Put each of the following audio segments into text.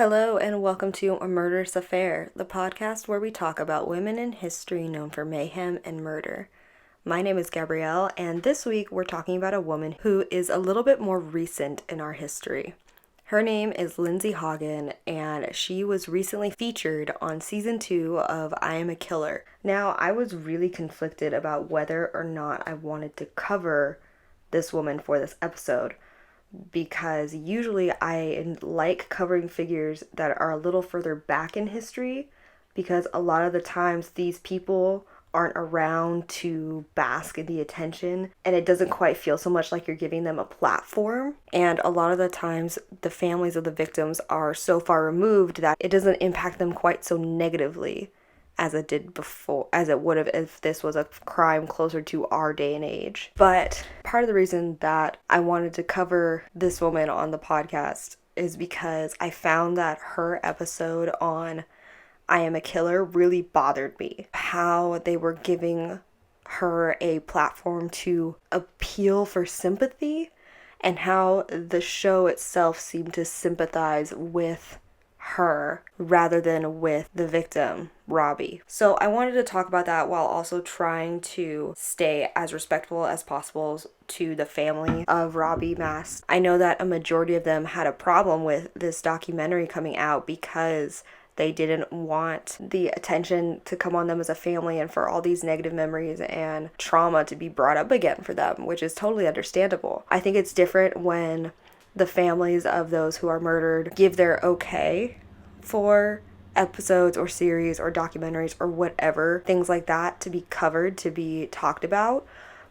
Hello and welcome to A Murderous Affair, the podcast where we talk about women in history known for mayhem and murder. My name is Gabrielle, and this week we're talking about a woman who is a little bit more recent in our history. Her name is Lindsey Haugen, and she was recently featured on season 2 of I Am a Killer. Now, I was really conflicted about whether or not I wanted to cover this woman for this episode, because usually I like covering figures that are a little further back in history, because a lot of the times these people aren't around to bask in the attention, and it doesn't quite feel so much like you're giving them a platform. And a lot of the times the families of the victims are so far removed that it doesn't impact them quite so negatively as it did before, as it would have if this was a crime closer to our day and age. But part of the reason that I wanted to cover this woman on the podcast is because I found that her episode on I Am a Killer really bothered me. How they were giving her a platform to appeal for sympathy, and how the show itself seemed to sympathize with her rather than with the victim, Robbie. So I wanted to talk about that while also trying to stay as respectful as possible to the family of Robbie Mast. I know that a majority of them had a problem with this documentary coming out because they didn't want the attention to come on them as a family and for all these negative memories and trauma to be brought up again for them, which is totally understandable. I think it's different when the families of those who are murdered give their okay for episodes or series or documentaries or whatever, things like that, to be covered, to be talked about.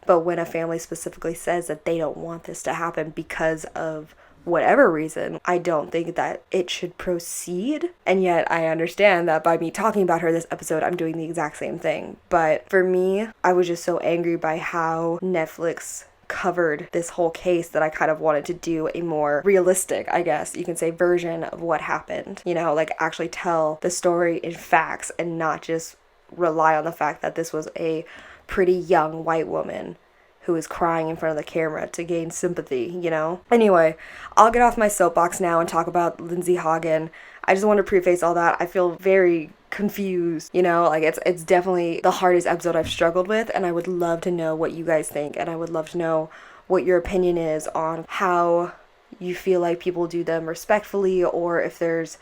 But when a family specifically says that they don't want this to happen because of whatever reason, I don't think that it should proceed. And yet I understand that by me talking about her this episode, I'm doing the exact same thing. But for me, I was just so angry by how Netflix covered this whole case that I kind of wanted to do a more realistic, I guess you can say, version of what happened. You know, like actually tell the story in facts and not just rely on the fact that this was a pretty young white woman who is crying in front of the camera to gain sympathy, you know? Anyway, I'll get off my soapbox now and talk about Lindsey Haugen. I just want to preface all that. I feel very confused, you know, like it's definitely the hardest episode I've struggled with, and I would love to know what you guys think, and I would love to know what your opinion is on how you feel like people do them respectfully, or if there's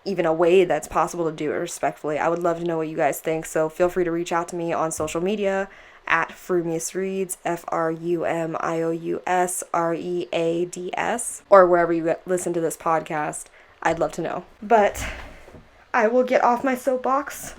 even a way that's possible to do it respectfully. I would love to know what you guys think, so feel free to reach out to me on social media at FrumiousReads, FrumiousReads, or wherever you listen to this podcast. I'd love to know. But I will get off my soapbox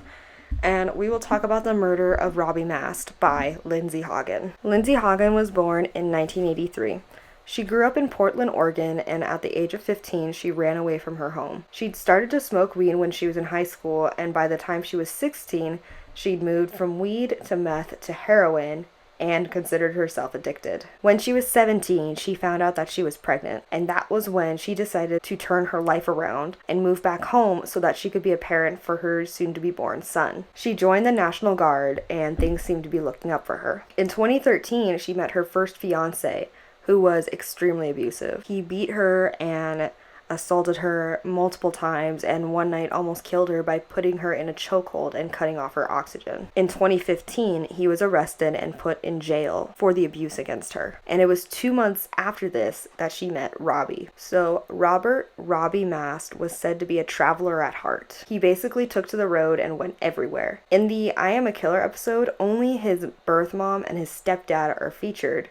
and we will talk about the murder of Robbie Mast by Lindsey Haugen. Lindsey Haugen was born in 1983. She grew up in Portland, Oregon, and at the age of 15, she ran away from her home. She'd started to smoke weed when she was in high school, and by the time she was 16, she'd moved from weed to meth to heroin and considered herself addicted. When she was 17, she found out that she was pregnant, and that was when she decided to turn her life around and move back home so that she could be a parent for her soon-to-be-born son. She joined the National Guard, and things seemed to be looking up for her. In 2013, she met her first fiancé, who was extremely abusive. He beat her and assaulted her multiple times, and one night almost killed her by putting her in a chokehold and cutting off her oxygen. In 2015, he was arrested and put in jail for the abuse against her. And it was 2 months after this that she met Robbie. So Robbie Mast was said to be a traveler at heart. He basically took to the road and went everywhere. In the I Am a Killer episode, only his birth mom and his stepdad are featured,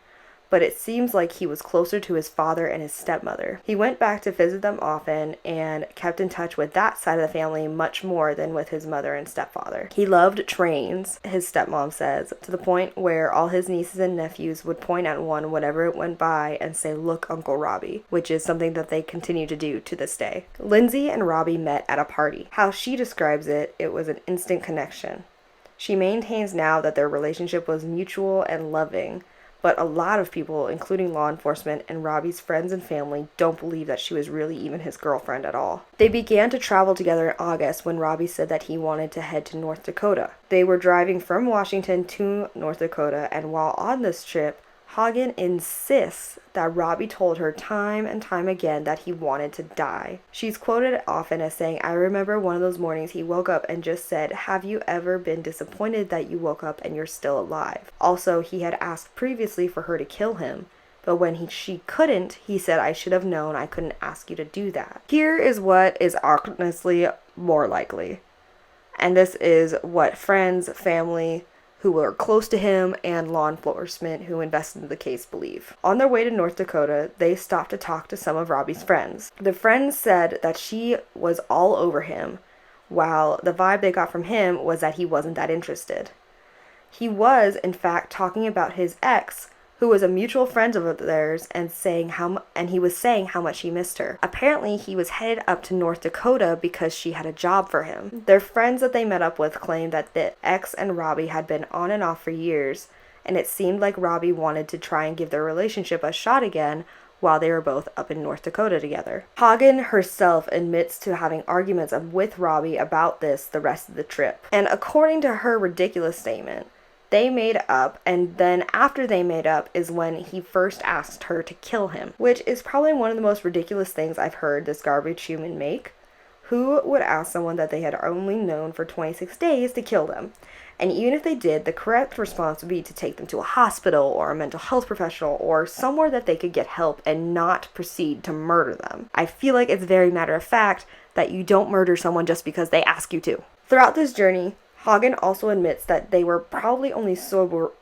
but it seems like he was closer to his father and his stepmother. He went back to visit them often and kept in touch with that side of the family much more than with his mother and stepfather. He loved trains, his stepmom says, to the point where all his nieces and nephews would point at one whenever it went by and say, "Look, Uncle Robbie," which is something that they continue to do to this day. Lindsey and Robbie met at a party. How she describes it, it was an instant connection. She maintains now that their relationship was mutual and loving, but a lot of people, including law enforcement and Robbie's friends and family, don't believe that she was really even his girlfriend at all. They began to travel together in August when Robbie said that he wanted to head to North Dakota. They were driving from Washington to North Dakota, and while on this trip, Haugen insists that Robbie told her time and time again that he wanted to die. She's quoted often as saying, "I remember one of those mornings he woke up and just said, 'Have you ever been disappointed that you woke up and you're still alive?' Also, he had asked previously for her to kill him. But when she couldn't, he said, 'I should have known I couldn't ask you to do that.'" Here is what is honestly more likely. And this is what friends, family, who were close to him, and law enforcement who investigated the case believe. On their way to North Dakota, they stopped to talk to some of Robbie's friends. The friends said that she was all over him, while the vibe they got from him was that he wasn't that interested. He was, in fact, talking about his ex, who was a mutual friend of theirs, and he was saying how much he missed her. Apparently, he was headed up to North Dakota because she had a job for him. Their friends that they met up with claimed that the ex and Robbie had been on and off for years, and it seemed like Robbie wanted to try and give their relationship a shot again while they were both up in North Dakota together. Haugen herself admits to having arguments with Robbie about this the rest of the trip. And according to her ridiculous statement, they made up, and then after they made up is when he first asked her to kill him, which is probably one of the most ridiculous things I've heard this garbage human make. Who would ask someone that they had only known for 26 days to kill them? And even if they did, the correct response would be to take them to a hospital or a mental health professional or somewhere that they could get help and not proceed to murder them. I feel like it's very matter of fact that you don't murder someone just because they ask you to. Throughout this journey, Haugen also admits that they were probably only sober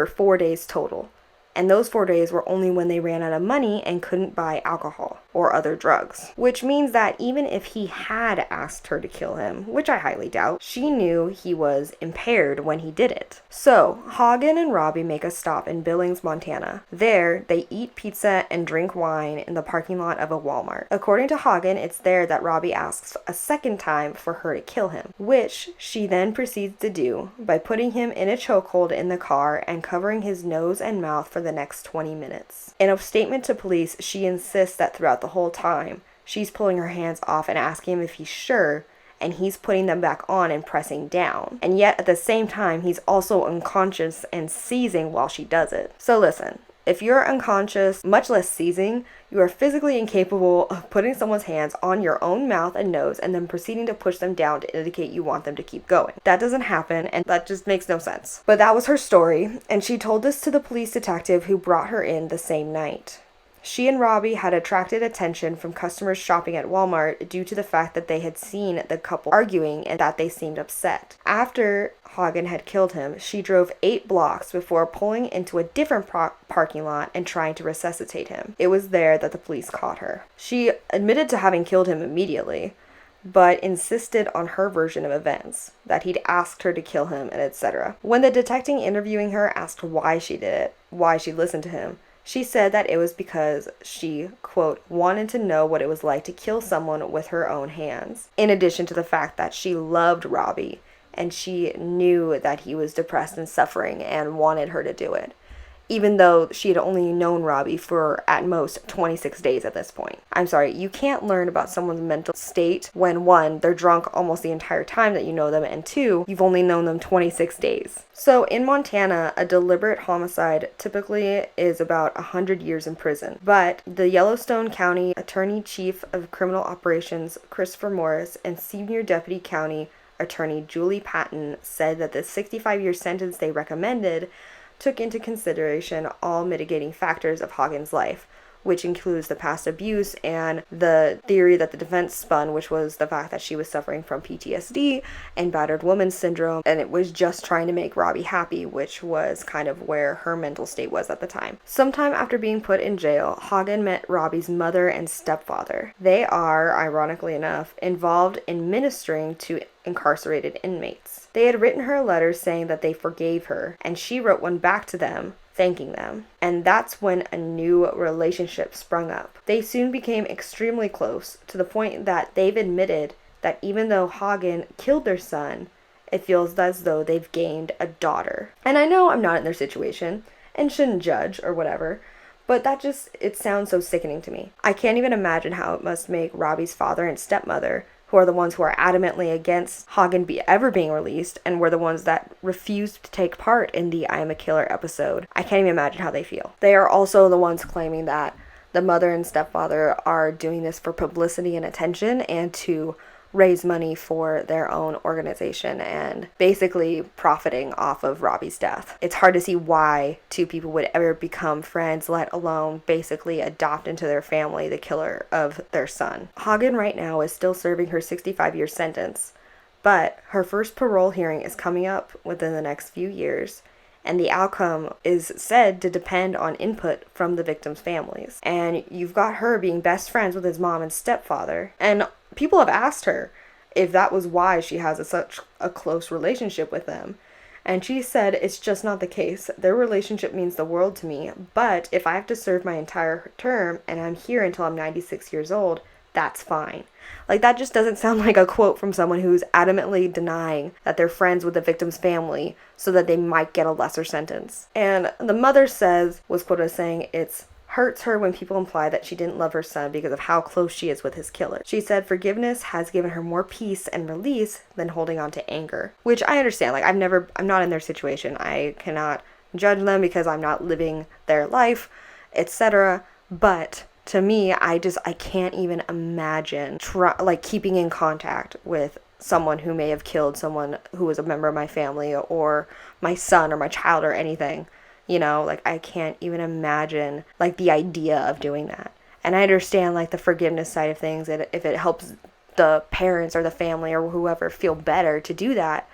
4 days total, and those 4 days were only when they ran out of money and couldn't buy alcohol or other drugs, which means that even if he had asked her to kill him, which I highly doubt, she knew he was impaired when he did it. So, Haugen and Robbie make a stop in Billings, Montana. There, they eat pizza and drink wine in the parking lot of a Walmart. According to Haugen, it's there that Robbie asks a second time for her to kill him, which she then proceeds to do by putting him in a chokehold in the car and covering his nose and mouth for the next 20 minutes. In a statement to police, she insists that throughout the whole time, she's pulling her hands off and asking him if he's sure, and he's putting them back on and pressing down. And yet, at the same time, he's also unconscious and seizing while she does it. So listen, if you're unconscious, much less seizing, you are physically incapable of putting someone's hands on your own mouth and nose and then proceeding to push them down to indicate you want them to keep going. That doesn't happen, and that just makes no sense. But that was her story, and she told this to the police detective who brought her in the same night. She and Robbie had attracted attention from customers shopping at Walmart due to the fact that they had seen the couple arguing and that they seemed upset. After Haugen had killed him, she drove 8 blocks before pulling into a different parking lot and trying to resuscitate him. It was there that the police caught her. She admitted to having killed him immediately, but insisted on her version of events, that he'd asked her to kill him and etc. When the detective interviewing her asked why she did it, why she listened to him, she said that it was because she, quote, wanted to know what it was like to kill someone with her own hands, in addition to the fact that she loved Robbie and she knew that he was depressed and suffering and wanted her to do it, even though she had only known Robbie for at most 26 days at this point. I'm sorry, you can't learn about someone's mental state when 1, they're drunk almost the entire time that you know them, and 2, you've only known them 26 days. So in Montana, a deliberate homicide typically is about 100 years in prison. But the Yellowstone County Attorney Chief of Criminal Operations, Christopher Morris, and Senior Deputy County Attorney Julie Patton said that the 65-year sentence they recommended took into consideration all mitigating factors of Haugen's life, which includes the past abuse and the theory that the defense spun, which was the fact that she was suffering from PTSD and battered woman syndrome, and it was just trying to make Robbie happy, which was kind of where her mental state was at the time. Sometime after being put in jail, Haugen met Robbie's mother and stepfather. They are, ironically enough, involved in ministering to incarcerated inmates. They had written her a letter saying that they forgave her, and she wrote one back to them thanking them. And that's when a new relationship sprung up. They soon became extremely close, to the point that they've admitted that even though Haugen killed their son, it feels as though they've gained a daughter. And I know I'm not in their situation and shouldn't judge or whatever, but it sounds so sickening to me. I can't even imagine how it must make Robbie's father and stepmother, who are the ones who are adamantly against Haugen ever being released, and were the ones that refused to take part in the I Am a Killer episode. I can't even imagine how they feel. They are also the ones claiming that the mother and stepfather are doing this for publicity and attention and to raise money for their own organization and basically profiting off of Robbie's death. It's hard to see why two people would ever become friends, let alone basically adopt into their family the killer of their son. Haugen right now is still serving her 65-year sentence, but her first parole hearing is coming up within the next few years, and the outcome is said to depend on input from the victims' families. And you've got her being best friends with his mom and stepfather, and people have asked her if that was why she has such a close relationship with them. And she said, it's just not the case. Their relationship means the world to me, but if I have to serve my entire term and I'm here until I'm 96 years old, that's fine. Like, that just doesn't sound like a quote from someone who's adamantly denying that they're friends with the victim's family so that they might get a lesser sentence. And the mother was quoted as saying, it's hurts her when people imply that she didn't love her son because of how close she is with his killer. She said forgiveness has given her more peace and release than holding on to anger, which I understand. Like, I'm not in their situation. I cannot judge them because I'm not living their life, etc. But to me, I can't even imagine keeping in contact with someone who may have killed someone who was a member of my family or my son or my child or anything. You know, like, I can't even imagine, like, the idea of doing that. And I understand, like, the forgiveness side of things, and if it helps the parents or the family or whoever feel better to do that,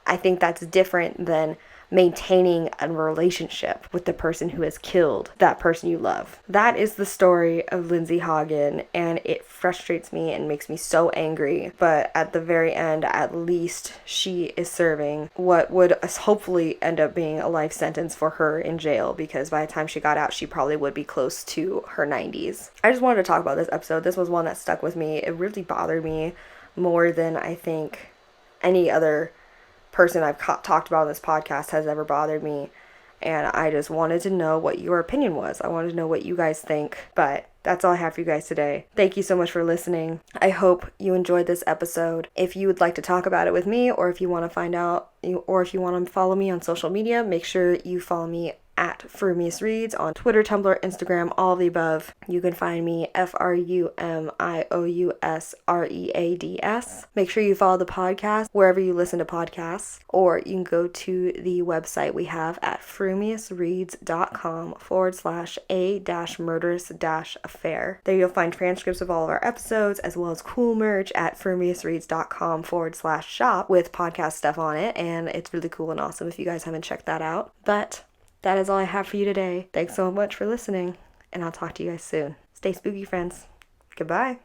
I think that's different than maintaining a relationship with the person who has killed that person you love. That is the story of Lindsey Haugen, and it frustrates me and makes me so angry. But at the very end, at least she is serving what would hopefully end up being a life sentence for her in jail, because by the time she got out, she probably would be close to her 90s. I just wanted to talk about this episode. This was one that stuck with me. It really bothered me more than I think any other person I've talked about on this podcast has ever bothered me, and I just wanted to know what your opinion was. I wanted to know what you guys think, but that's all I have for you guys today. Thank you so much for listening. I hope you enjoyed this episode. If you would like to talk about it with me, or if you want to find out, or if you want to follow me on social media, make sure you follow me at FrumiousReads on Twitter, Tumblr, Instagram, all of the above. You can find me FrumiousReads. Make sure you follow the podcast wherever you listen to podcasts, or you can go to the website we have at FrumiousReads.com/a-murderous-affair. There you'll find transcripts of all of our episodes, as well as cool merch at FrumiousReads.com/shop with podcast stuff on it, and it's really cool and awesome if you guys haven't checked that out. But that is all I have for you today. Thanks so much for listening, and I'll talk to you guys soon. Stay spooky, friends. Goodbye.